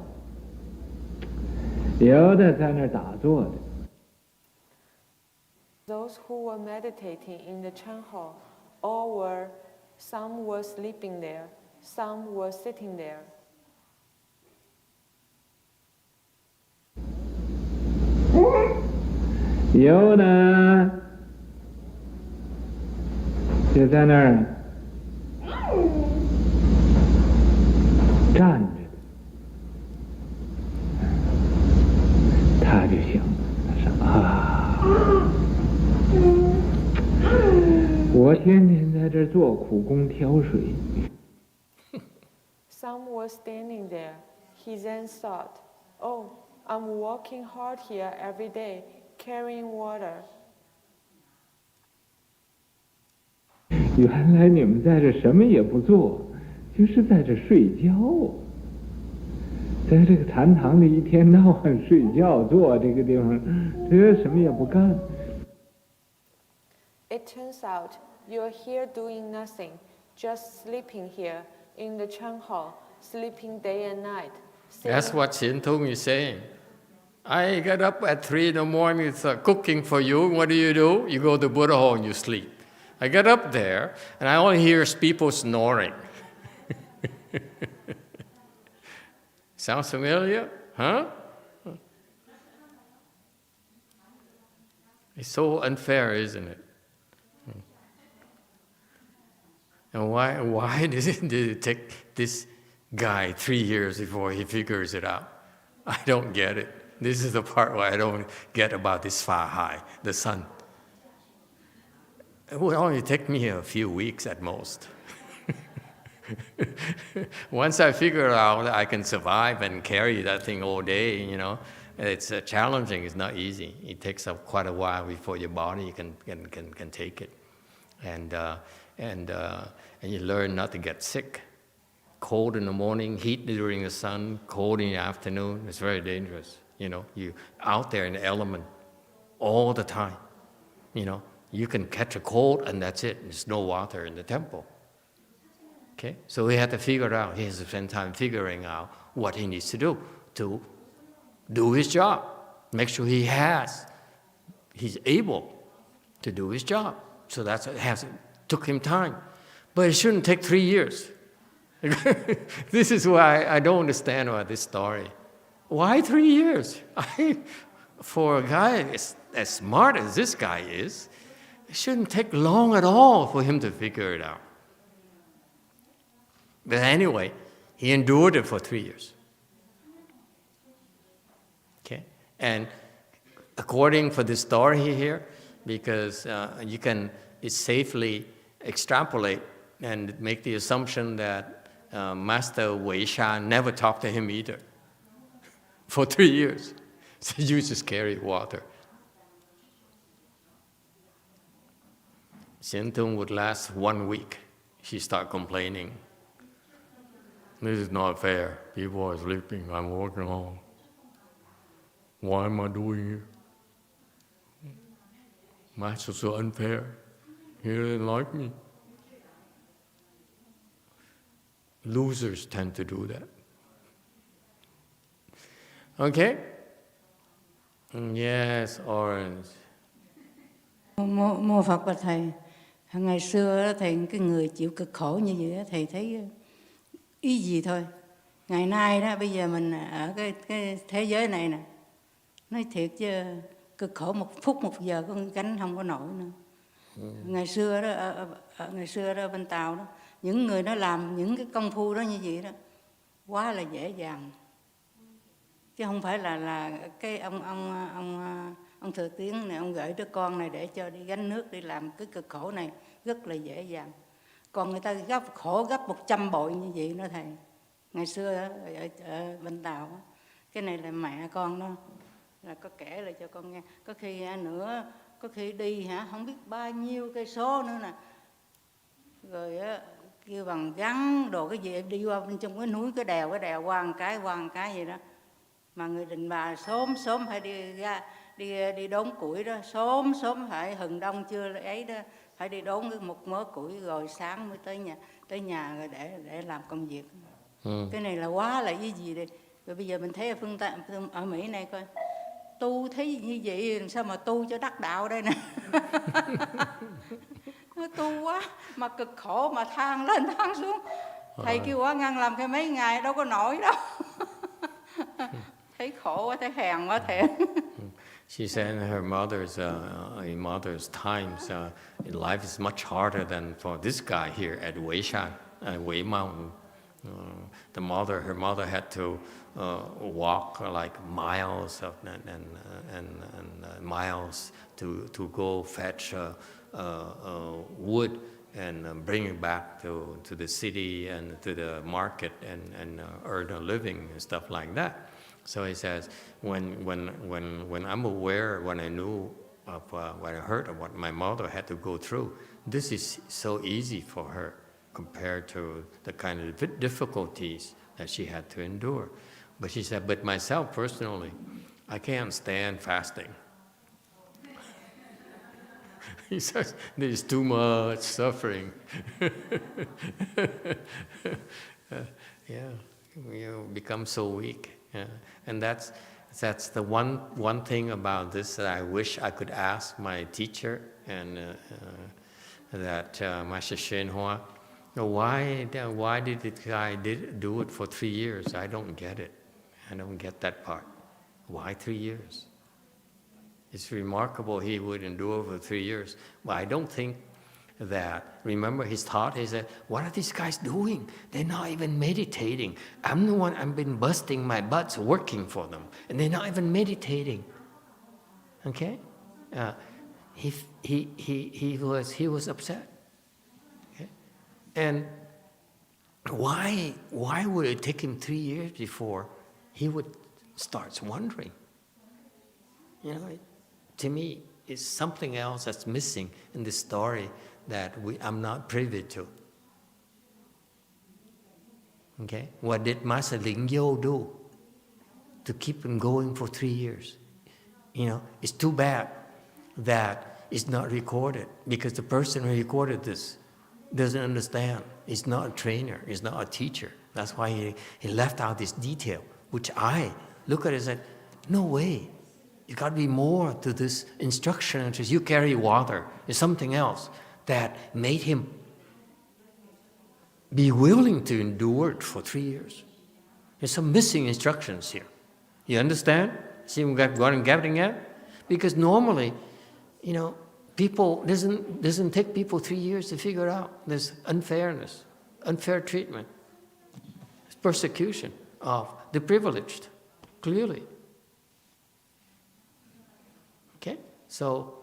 有的在那打坐的。Those who were meditating in the Chen Hall, some were sleeping there, some were sitting there. 有的就在那儿站着，他就想，他说啊，我天天在这做苦工挑水。Some were standing there. He then thought, oh, I'm working hard here every day, carrying water. 原来你们在这什么也不做，就是在这睡觉啊！在这个禅堂里一天到晚睡觉，坐这个地方，这什么也不干。It turns out you're here doing nothing, just sleeping here in the Chen Hall, sleeping day and night. That's what Xin Tung is saying. I get up at 3 in the morning, start cooking for you. What do? You go to Buddha Hall and you sleep. I get up there, and I only hear people snoring. Sounds familiar? Huh? It's so unfair, isn't it? And why did it take this guy 3 years before he figures it out? I don't get it. This is the part where I don't get about this far high, the sun. It would only take me a few weeks at most. Once I figure out that I can survive and carry that thing all day, you know, it's challenging. It's not easy. It takes quite a while before your body can take it, and you learn not to get sick. Cold in the morning, heat during the sun, cold in the afternoon. It's very dangerous. You know, you out there in the element all the time. You know, you can catch a cold and that's it. There's no water in the temple. Okay, so he had to figure it out. He has to spend time figuring out what he needs to do his job. Make sure he's able to do his job. So took him time. But it shouldn't take 3 years. This is why I don't understand about this story. Why 3 years? For a guy as smart as this guy is, it shouldn't take long at all for him to figure it out. But anyway, he endured it for 3 years. Okay, and according for this story here, because you can safely extrapolate and make the assumption that Master Wei Sha never talked to him either for 3 years. So you just carry water. Xiantung would last 1 week. She start complaining. This is not fair. People are sleeping. I'm working home. Why am I doing it? Master's so unfair. He didn't like me. Losers tend to do that. Okay? Yes, Orange. Mô Phật và Thầy, ngày xưa Thầy cái người chịu cực khổ như vậy Thầy thấy ý gì thôi. Ngày nay đó bây giờ mình ở cái thế giới này nè, nói thiệt chứ cực khổ 1 phút 1 giờ con gánh không có nổi nữa. Ngày xưa đó bên Tàu đó, những người nó làm những cái công phu đó như vậy đó quá là dễ dàng, chứ không phải là cái ông Thừa Tiến này ông gửi đứa con này để cho đi gánh nước đi làm cái cực khổ này rất là dễ dàng. Còn người ta khổ gấp 100 bội như vậy đó Thầy. Ngày xưa ở bên Tàu đó, cái này là mẹ con đó là có kể lại cho con nghe. Có khi nữa, có khi đi không biết bao nhiêu cây số nữa nè, rồi kêu bằng gắn đồ cái gì đi qua bên trong cái núi cái đèo qua một cái gì đó, mà người đình bà sớm phải đi đốn củi đó, sớm phải hừng đông chưa ấy đó, phải đi đốn một mớ củi rồi sáng mới tới nhà rồi để làm công việc. Cái này là quá là ý gì đây. Rồi bây giờ mình thấy ở Mỹ này coi tu thấy như vậy làm sao mà tu cho đắc đạo đây nè. Tu quá mà cực khổ mà than lên than xuống. Thầy kêu quá ngăn làm cái mấy ngày đâu có nổi đâu. Thấy khổ quá, thấy hèn quá thiệt. She said in her mother's times, life is much harder than for this guy here at Weishan, Wei Mountain. Her mother had to walk like miles and miles to go fetch wood and bring it back to the city and to the market and earn a living and stuff like that. So he says, when I'm aware, when I knew of when I heard of what my mother had to go through, this is so easy for her compared to the kind of difficulties that she had to endure. But she said, but myself personally, I can't stand fasting. He says, there's too much suffering. You become so weak. Yeah. And that's the one thing about this that I wish I could ask my teacher and that Master YongHua. Why did this guy do it for 3 years? I don't get it. I don't get that part. Why 3 years? It's remarkable he would endure for 3 years. But I don't think that, remember his thought, he said, what are these guys doing? They're not even meditating. I'm the one, I've been busting my butts working for them, and they're not even meditating. Okay? He was upset. Okay? And why would it take him 3 years before he would start wondering? You know, to me, it's something else that's missing in this story that I'm not privy to. Okay? What did Master Lingyo do to keep him going for 3 years? You know, it's too bad that it's not recorded, because the person who recorded this doesn't understand. He's not a trainer, he's not a teacher. That's why he left out this detail, which I look at it and said, no way. There's got to be more to this instruction. Just you carry water. There's something else that made him be willing to endure it for 3 years. There's some missing instructions here. You understand? See what I'm getting at? Because normally, you know, people doesn't take people 3 years to figure out. There's unfairness, unfair treatment, persecution of the privileged, clearly. Okay? So,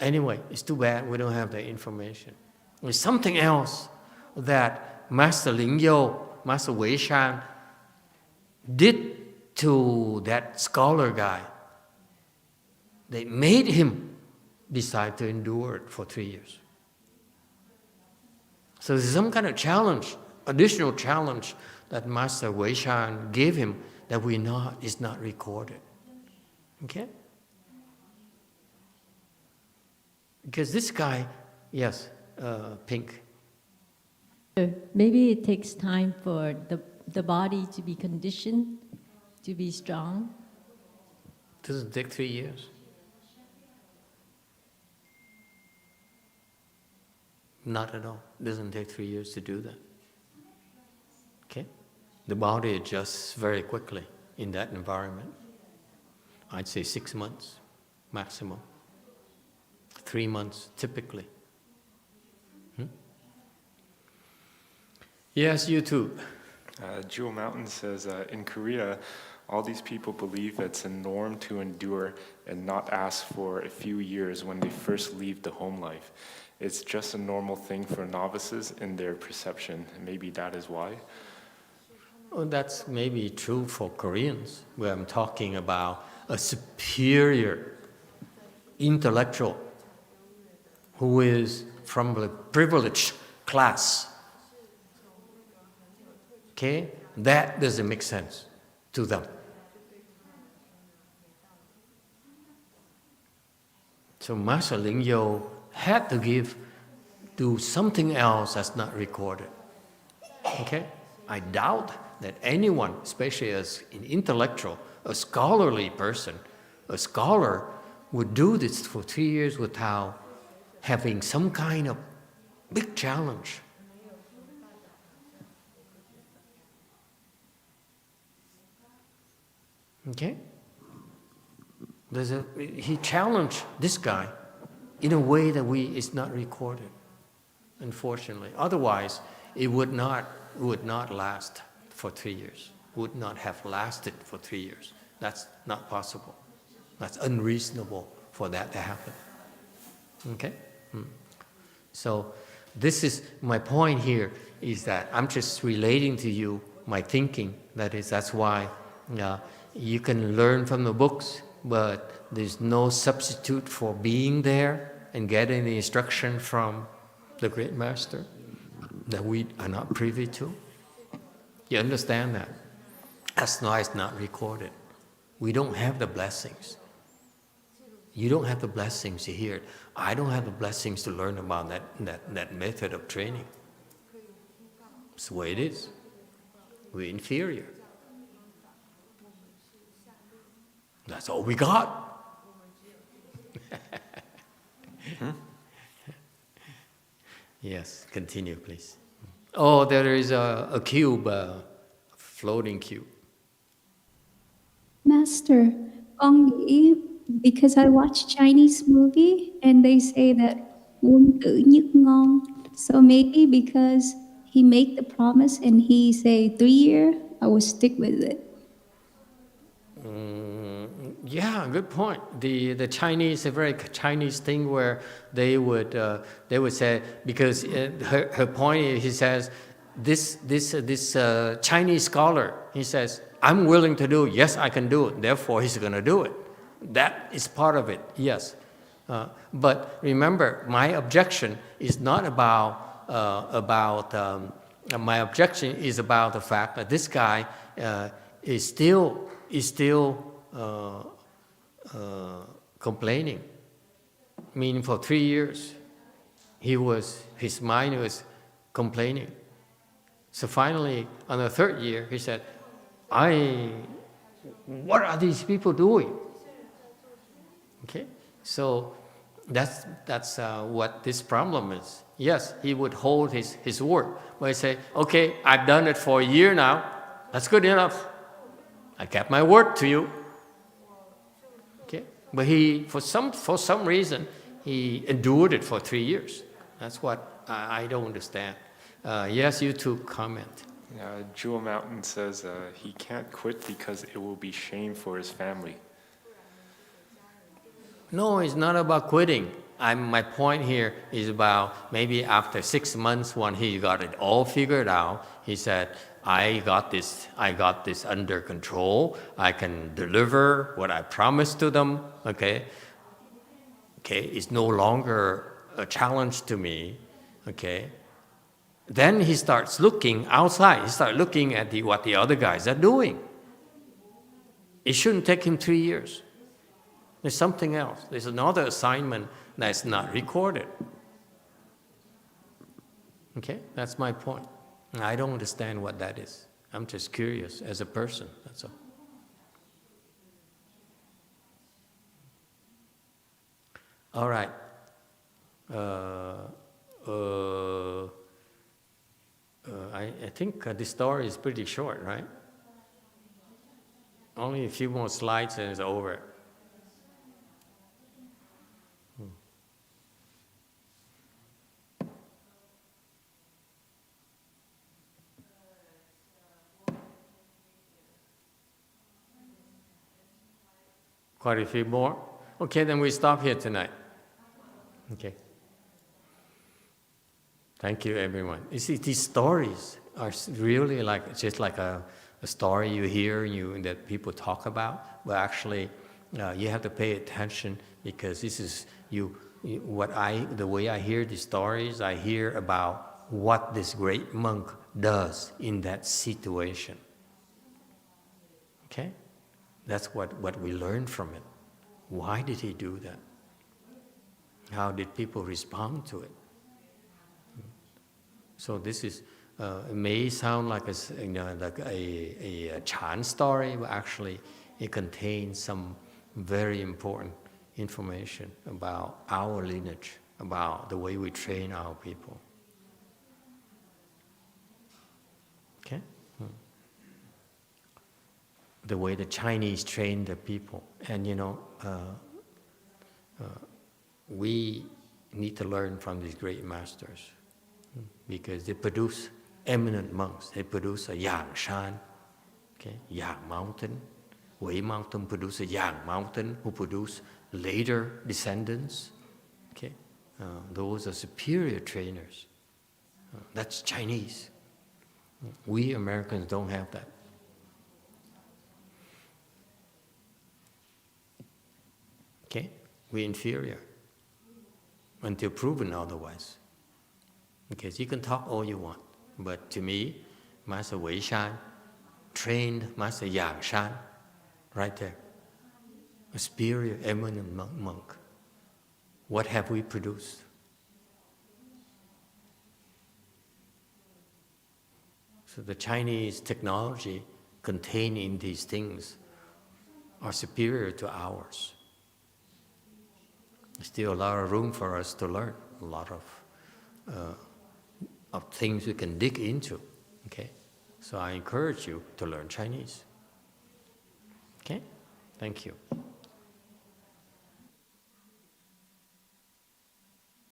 anyway, it's too bad we don't have the information. There's something else that Master Lingyo, Master Wei Shan did to that scholar guy. They made him decide to endure it for 3 years. So there's some kind of challenge, additional challenge that Master Wei Shan gave him that is not recorded. Okay? Because this guy, yes, Pink. Maybe it takes time for the body to be conditioned, to be strong. Doesn't take 3 years. Not at all. It doesn't take 3 years to do that. Okay? The body adjusts very quickly in that environment. I'd say 6 months maximum. 3 months typically. Yes, you too. Jewel Mountain says, in Korea, all these people believe it's a norm to endure and not ask for a few years when they first leave the home life. It's just a normal thing for novices in their perception. Maybe that is why. Well, that's maybe true for Koreans, where I'm talking about a superior intellectual who is from the privileged class. Okay? That doesn't make sense to them. So Master Lingyo had to do something else that's not recorded. Okay? I doubt that anyone, especially as an intellectual, a scholarly person, a scholar would do this for 3 years without having some kind of big challenge. Okay? He challenged this guy in a way that it's not recorded, unfortunately. Otherwise, it would not last for 3 years. Would not have lasted for 3 years. That's not possible. That's unreasonable for that to happen. Okay? So this is my point here, is that I'm just relating to you my thinking. That's why you can learn from the books, but there's no substitute for being there and getting the instruction from the great master that we are not privy to. You understand that? That's why it's not recorded. We don't have the blessings. You don't have the blessings to hear it. I don't have the blessings to learn about that method of training. It's the way it is. We're inferior. That's all we got. Yes, continue, please. Oh, there is a cube, a floating cube. Master, con nghĩ, because I watch Chinese movie and they say that quân tử nhất ngôn. So maybe because he made the promise and he say 3 years, I will stick with it. Yeah, good point. The Chinese, a very Chinese thing where they would say, because her point is, he says, this Chinese scholar, he says, I'm willing to do it. Yes, I can do it. Therefore, he's going to do it. That is part of it. Yes, but remember, my objection is not about my objection is about the fact that this guy is still complaining. Meaning, for 3 years, his mind was complaining. So finally, on the 3rd year, he said, what are these people doing? Okay, so that's what this problem is. Yes, he would hold his word, but he say, okay, I've done it for a year now. That's good enough. I kept my word to you. Okay, but he, for some reason, he endured it for 3 years. That's what I don't understand. Yes, you two comment. Jewel Mountain says he can't quit because it will be shame for his family. No, it's not about quitting. My point here is about maybe after 6 months, when he got it all figured out, he said, I got this under control. I can deliver what I promised to them. Okay, it's no longer a challenge to me. Okay. Then he starts looking outside. He starts looking at what the other guys are doing. It shouldn't take him 3 years. There's something else. There's another assignment that's not recorded. Okay, that's my point. I don't understand what that is. I'm just curious as a person, that's all. All right. I think this story is pretty short, right? Only a few more slides and it's over. Quite a few more. Okay, then we stop here tonight. Okay. Thank you, everyone. You see, these stories are really just like a story you hear that people talk about, but actually you have to pay attention, because this is the way I hear these stories. I hear about what this great monk does in that situation. Okay, that's what we learn from it. Why did he do that? How did people respond to it? So this is, it may sound like a Chan story, but actually it contains some very important information about our lineage, about the way we train our people. Okay? The way the Chinese train their people. And we need to learn from these great masters, because they produce eminent monks. They produce a Yang Shan, okay, Yang Mountain. Wei Mountain produce a Yang Mountain, who produce later descendants. Okay, those are superior trainers. That's Chinese. We Americans don't have that. Okay, we're inferior until proven otherwise. Because you can talk all you want, but to me, Master Wei Shan trained Master Yang Shan right there. A superior, eminent monk. What have we produced? So the Chinese technology contained in these things are superior to ours. There's still a lot of room for us to learn, a lot of things we can dig into. Okay, so I encourage you to learn Chinese. Okay, thank you.